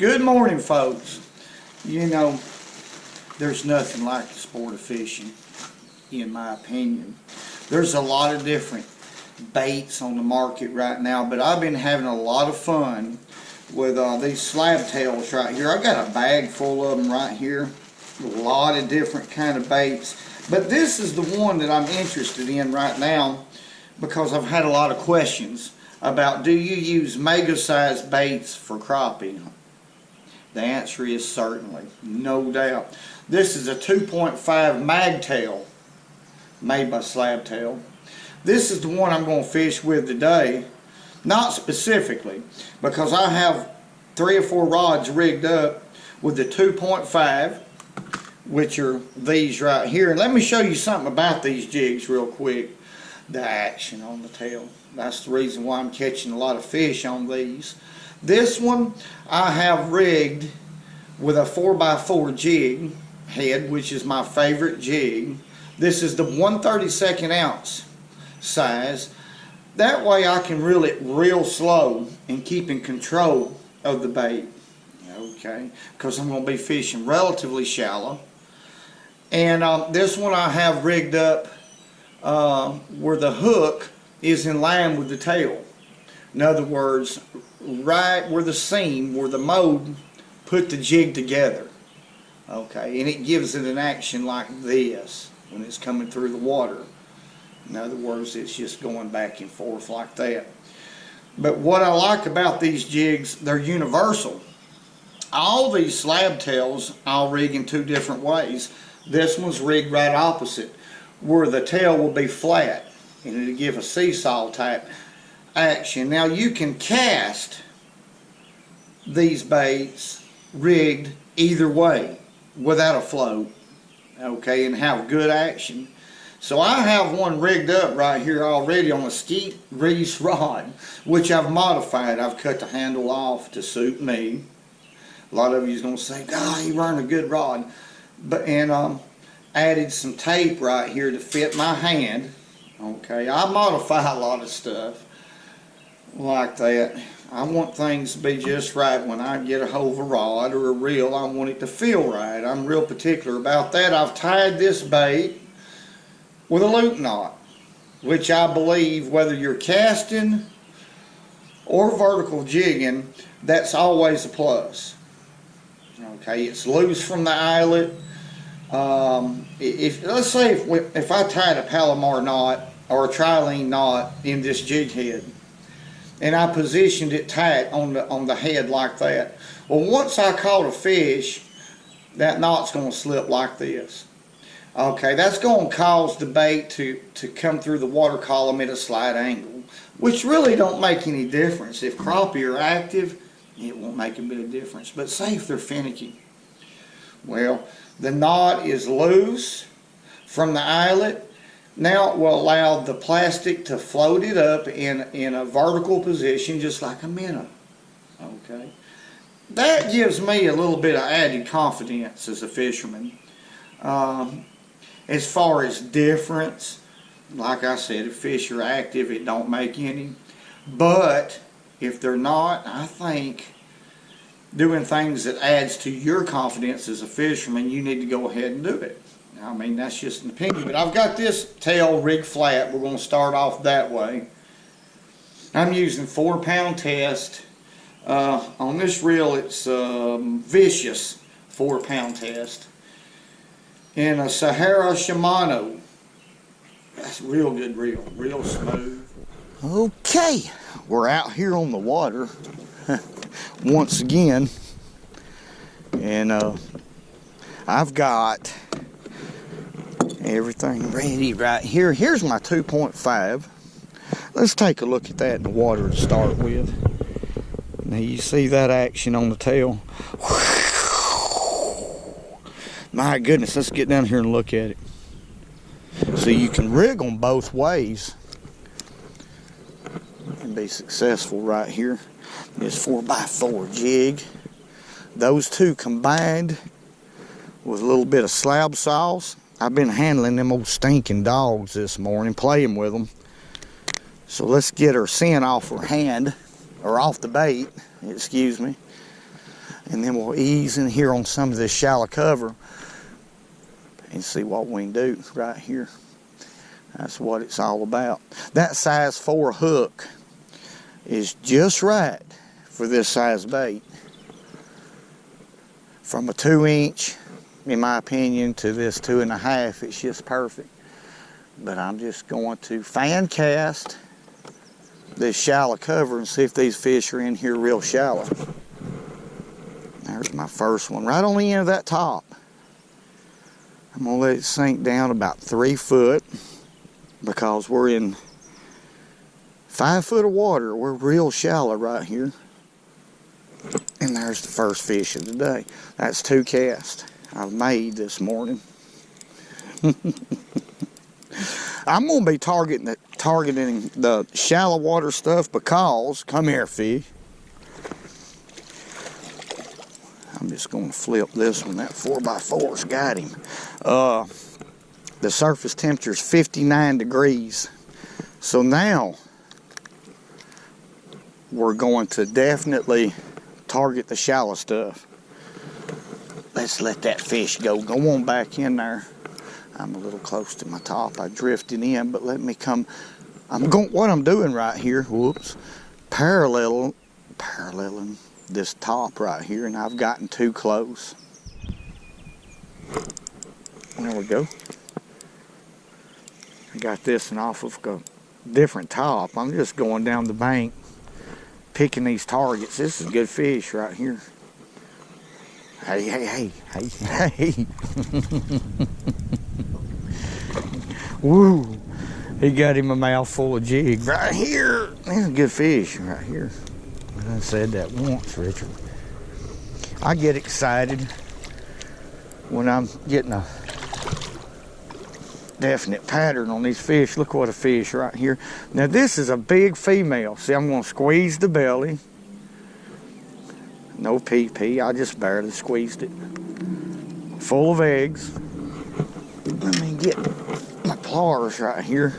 Good morning, folks. You know, there's nothing like the sport of fishing, in my opinion. There's a lot of different baits on the market right now, but I've been having a lot of fun with these slab tails right here. I've got a bag full of them right here. A lot of different kind of baits. But this is the one that I'm interested in right now because I've had a lot of questions about, do you use mega-sized baits for crappie? The answer is certainly, no doubt. This is a 2.5 magtail made by Slab Tail. This is the one I'm going to fish with today. Not specifically, because I have 3 or 4 rods rigged up with the 2.5, which are these right here. And let me show you something about these jigs real quick. The action on the tail. That's the reason why I'm catching a lot of fish on these. This one I have rigged with a 4x4 jig head, which is my favorite jig. This is the 1/32 ounce size. That way I can reel it real slow and keep in control of the bait. Okay, because I'm going to be fishing relatively shallow. And this one I have rigged up where the hook is in line with the tail. In other words, right where the seam, where the mold put the jig together. Okay, and it gives it an action like this when it's coming through the water. In other words, it's just going back and forth like that. But what I like about these jigs, they're universal. All these slab tails I'll rig in 2 different ways. This one's rigged right opposite, where the tail will be flat and it'll give a seesaw type action. Now you can cast these baits rigged either way without a float, okay, and have good action. So I have one rigged up right here already on a skeet grease rod, which I've modified. I've cut the handle off to suit me. A lot of you is going to say, God, you run a good rod. And added some tape right here to fit my hand. Okay, I modify a lot of stuff like that. I want things to be just right when I get a hold of a rod or a reel. I want it to feel right. I'm real particular about that. I've tied this bait with a loop knot, which I believe whether you're casting or vertical jigging, that's always a plus. Okay, it's loose from the eyelet. Let's say if I tied a Palomar knot or a trilene knot in this jig head and I positioned it tight on the head like that, well, once I caught a fish, that knot's going to slip like this. Okay, that's going to cause the bait to come through the water column at a slight angle, which really don't make any difference. If crappie are active, it won't make a bit of difference. But say if they're finicky, well, the knot is loose from the eyelet. Now it will allow the plastic to float it up in a vertical position, just like a minnow. Okay, that gives me a little bit of added confidence as a fisherman. As far as difference, like I said, if fish are active, it don't make any. But if they're not, I think doing things that adds to your confidence as a fisherman, you need to go ahead and do it. I mean, that's just an opinion. But I've got this tail rigged flat. We're going to start off that way. I'm using 4-pound test. On this reel, it's vicious 4-pound test. And a Sahara Shimano. That's a real good reel, real smooth. Okay, we're out here on the water once again, and I've got everything ready right here. Here's my 2.5. Let's take a look at that in the water to start with. Now you see that action on the tail. My goodness, let's get down here and look at it. So you can rig them both ways and be successful right here. This 4x4 jig. Those two combined with a little bit of slab sauce. I've been handling them old stinking dogs this morning, playing with them. So let's get her scent off her hand, or off the bait, excuse me. and then we'll ease in here on some of this shallow cover and see what we can do right here. That's what it's all about. That size 4 hook is just right for this size bait. From a 2-inch, in my opinion, to this 2.5, it's just perfect. But I'm just going to fan cast this shallow cover and see if these fish are in here real shallow. There's my first one, right on the end of that top. I'm gonna let it sink down about 3 foot because we're in 5 foot of water. We're real shallow right here. And there's the first fish of the day. That's 2 casts I've made this morning. I'm gonna be targeting the shallow water stuff because, come here fish. I'm just gonna flip this one. That 4x4's got him. The surface temperature is 59 degrees. So now we're going to definitely target the shallow stuff. Let's let that fish go. Go on back in there. I'm a little close to my top. I drifted in, but let me come. What I'm doing right here, whoops, paralleling this top right here, and I've gotten too close. There we go. I got this one off of a different top. I'm just going down the bank, picking these targets. This is good fish right here. Hey, hey, hey, hey, hey. Woo. He got him a mouthful of jig right here. That's a good fish right here. I said that once, Richard. I get excited when I'm getting a definite pattern on these fish. Look what a fish right here. Now this is a big female. See, I'm gonna squeeze the belly. No PP, I just barely squeezed it. Full of eggs. Let me get my pliers right here.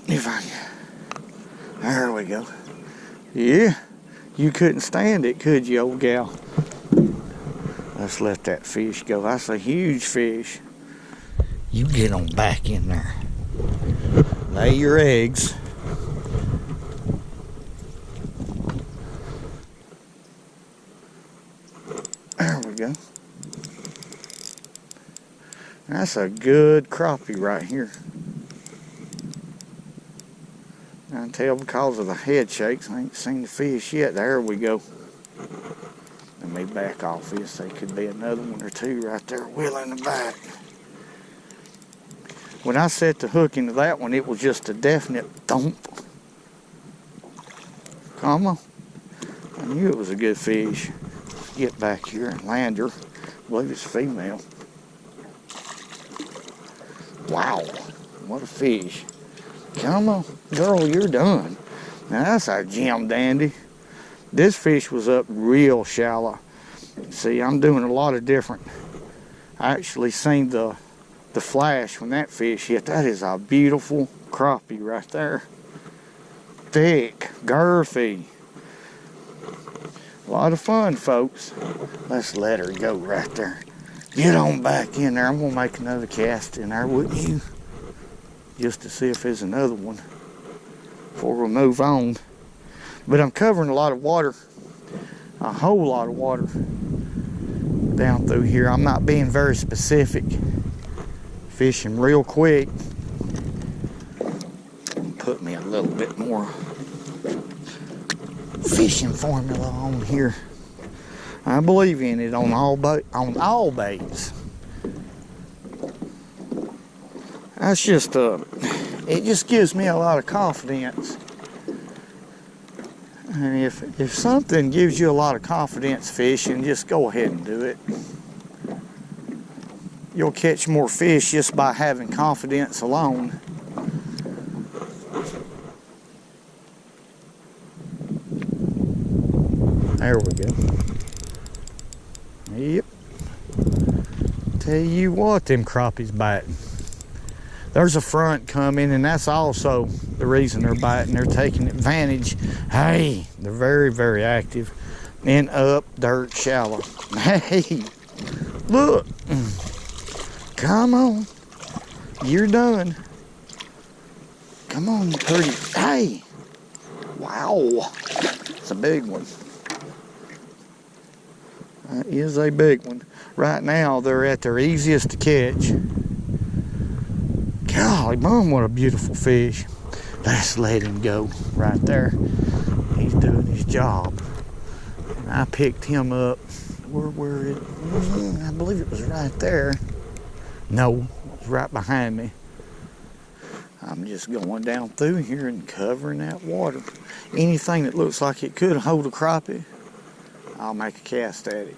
If I can. There we go. Yeah, you couldn't stand it, could you, old gal? Let's let that fish go. That's a huge fish. You get on back in there. Lay your eggs. There we go. That's a good crappie right here. I can tell because of the head shakes, I ain't seen the fish yet. There we go. Let me back off this. There could be another one or two right there wheeling the back. When I set the hook into that one, it was just a definite thump. Come on. I knew it was a good fish. Get back here and land her. I believe it's female. Wow, what a fish. Come on, girl, you're done. Now that's our gem dandy. This fish was up real shallow. See, I'm doing a lot of different. I actually seen the flash when that fish hit. That is a beautiful crappie right there. Thick, girthy. A lot of fun, folks. Let's let her go right there. Get on back in there. I'm gonna make another cast in there, wouldn't you? Just to see if there's another one before we move on. But I'm covering a lot of water, a whole lot of water down through here. I'm not being very specific. Fishing real quick. Put me a little bit more fishing formula on here. I believe in it on all baits. That's just it just gives me a lot of confidence. And if something gives you a lot of confidence fishing, just go ahead and do it. You'll catch more fish just by having confidence alone. There we go. Yep. Tell you what, them crappies biting. There's a front coming, and that's also the reason they're biting. They're taking advantage. Hey, They're very, very active. And up dirt shallow. Hey, look. Come on. You're done. Come on, you pretty. Hey. Wow. It's a big one. That is a big one. Right now, they're at their easiest to catch. Golly, Mom, what a beautiful fish. Let's let him go right there. He's doing his job. And I picked him up. I believe it was right there. No, it was right behind me. I'm just going down through here and covering that water. Anything that looks like it could hold a crappie, I'll make a cast at it.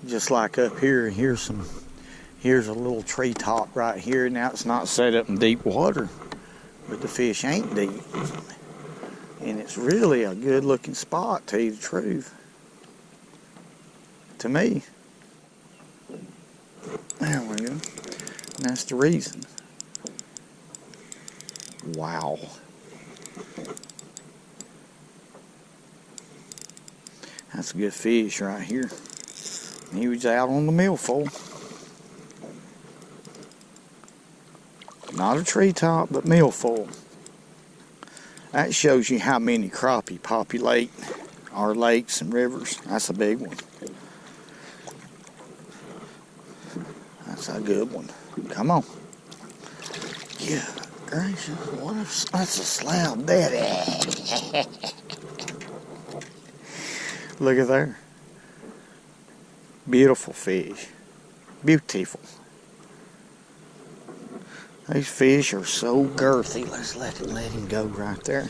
Just like up here, here's a little treetop right here. Now it's not set up in deep water, but the fish ain't deep. And it's really a good looking spot, to tell you the truth. To me. There we go. And that's the reason. Wow. That's a good fish right here. He was out on the milfoil. Not a treetop, but milfoil. That shows you how many crappie populate our lakes and rivers. That's a big one. That's a good one. Come on. Yeah, gracious. What if that's a slab daddy? Look at there. Beautiful fish. Beautiful. These fish are so girthy. Let's let him go right there.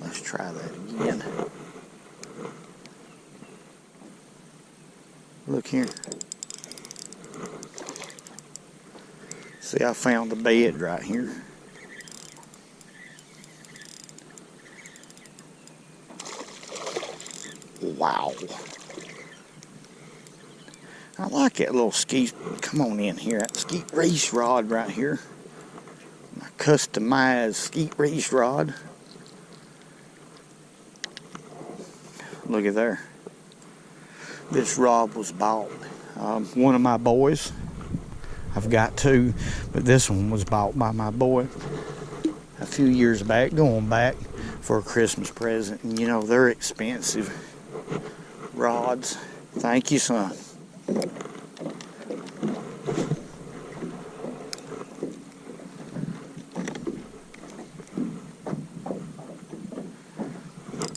Let's try that again. Look here. See, I found the bed right here. Wow. I like that little skeet. Come on in here. That skeet reese rod right here. My customized skeet reese rod. Look at there. This rod was bought. One of my boys. I've got two, but this one was bought by my boy a few years back, going back for a Christmas present. And you know, they're expensive rods. Thank you, son.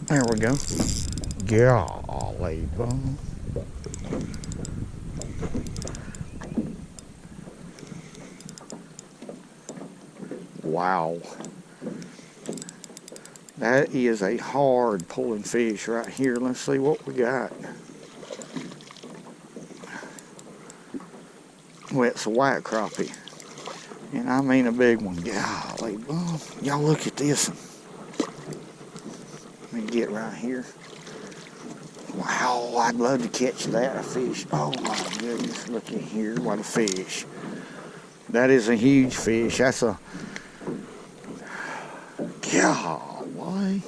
There we go. Golly, bum. Wow. That is a hard pulling fish right here. Let's see what we got. Well, it's a white crappie. And I mean a big one. Golly, bum. Y'all look at this. Let me get right here. Wow, I'd love to catch that fish. Oh my goodness, look at here, what a fish. That is a huge fish. That's a, golly.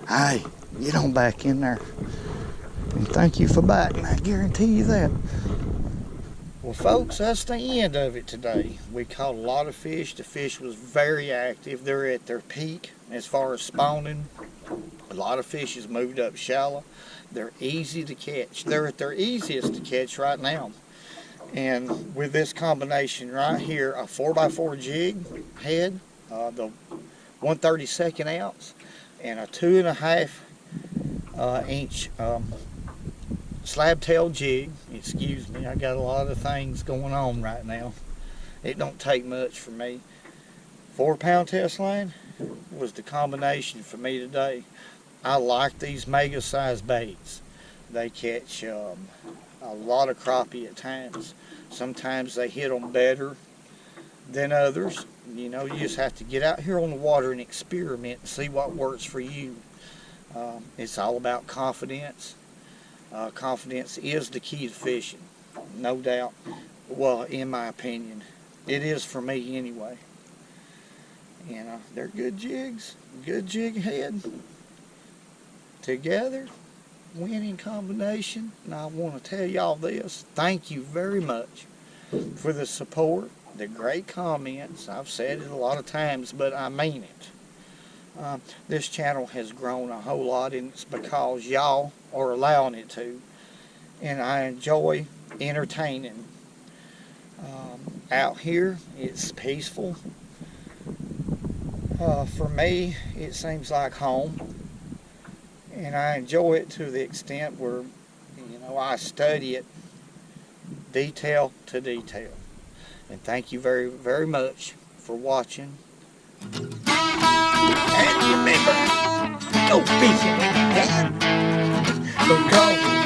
Hey, get on back in there. And thank you for biting, I guarantee you that. Well, folks, that's the end of it today. We caught a lot of fish. The fish was very active. They're at their peak as far as spawning. A lot of fish has moved up shallow. They're easy to catch. They're at their easiest to catch right now. And with this combination right here, a 4x4 jig head, the 1/32 ounce, and a 2.5 inch slab tail jig. Excuse me, I got a lot of things going on right now. It don't take much for me. 4-pound test line was the combination for me today. I like these mega size baits. They catch a lot of crappie at times. Sometimes they hit them better than others. You know, you just have to get out here on the water and experiment and see what works for you. It's all about confidence. Confidence is the key to fishing, no doubt. Well, in my opinion, it is for me anyway. And they're good jigs, good jig head. Together, winning combination. And I want to tell y'all this. Thank you very much for the support, the great comments. I've said it a lot of times, but I mean it. This channel has grown a whole lot, and it's because y'all are allowing it to. And I enjoy entertaining. Out here, it's peaceful. For me, it seems like home. And I enjoy it to the extent where, you know, I study it detail to detail. And thank you very, very much for watching. And remember, go fishing when you can. Because